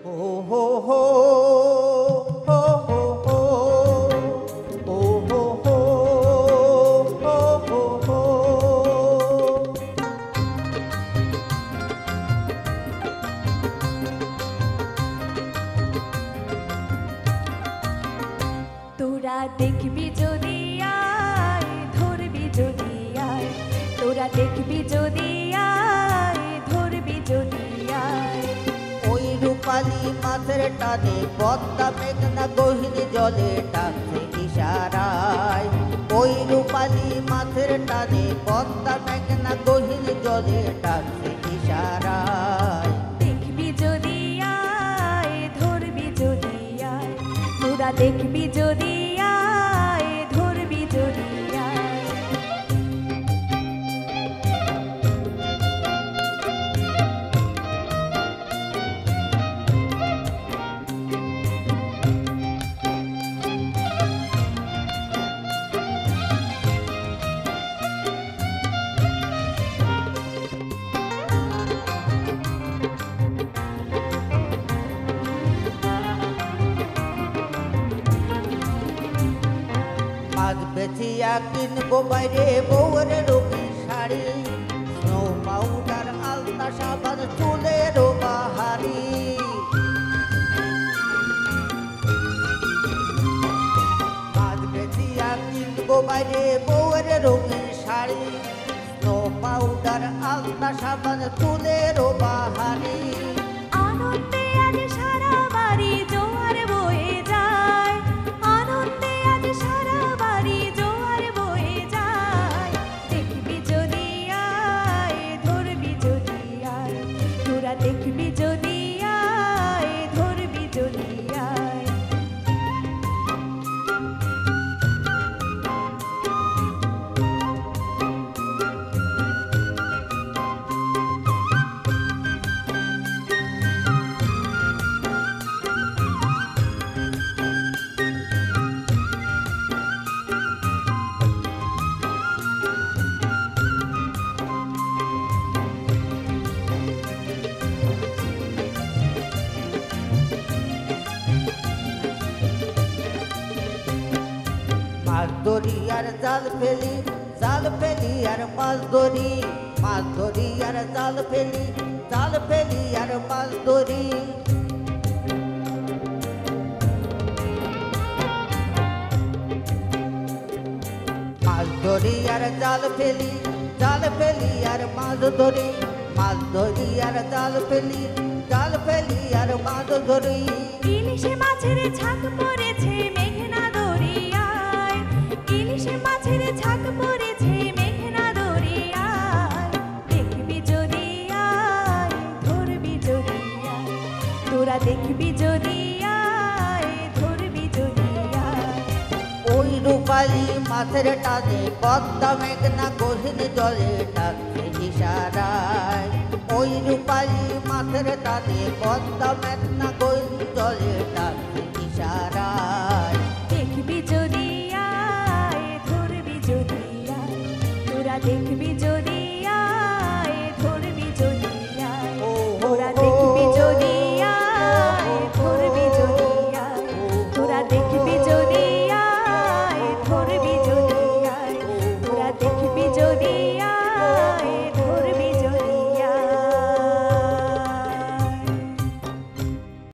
ও হো হো হো হো হো ও হো হো হো হো হো। তোরা দেখবি যদি আয় ধরবি যদি আয়, তোরা দেখবি যদি আয় ধরবি যদি আয়। ওই রূপালী মাছের টানে পদ্মা মেঘনা গহীন জলে টানছে ইশারায়। ওই রূপালী মাছের টানে পদ্মা মেঘনা গহীন জলে টানছে ইশারায়। দেখবি যদি আয় ধরবি যদি আয়, তোরা দেখবি যদি আয় ধরবি যদি আয়। মাছ বেচিয়া কিনবো বাইরে বউয়ের রঙিন শাড়ি, স্নো পাউডার আলতা সাবান চুলের বাহারি। মাছ বেচিয়া কিনবো বাইরে বউয়ের রঙিন শাড়ি, স্নো পাউডার আলতা সাবান চুলের বাহারি। আনন্দে আজ সারা বাড়ি জোয়ার বয়ে যায়, আনন্দে আজ সারা বাড়ি জোয়ার বয়ে যায়। দেখবি যদি আয় ধরবি যদি আয়, তোরা দেখবি যদি আয় ধরবি যদি আয়। মাছ ধরি আর জাল ফেলি, জাল ফেলি আর মাছ ধরি, মাছ ধরি আর জাল ফেলি, জাল ফেলি আর মাছ ধরি। মাছ ধরি আর জাল ফেলি, জাল ফেলি আর মাছ ধরি, মাছ ধরি আর জাল ফেলি, জাল ফেলি আর মাছ ধরি। ইলিশে মাছের ছাক পড়েছে মেঘনা দরিয়ায়, ইলিশে মাছের ছাক পড়েছে মেঘনা দরিয়ায়। দেখবি যদি আয় ধরবি যদি আয়, তোরা দেখবি যদি আয় ধরবি যদি আয়। ওই রূপালী মাছের টানে পদ্মা মেঘনা গহীন জলে টানছে ইশারায়। ওই রূপালী মাছের টানে পদ্মা মেঘনা গহীন জলে টানছে ইশারায়।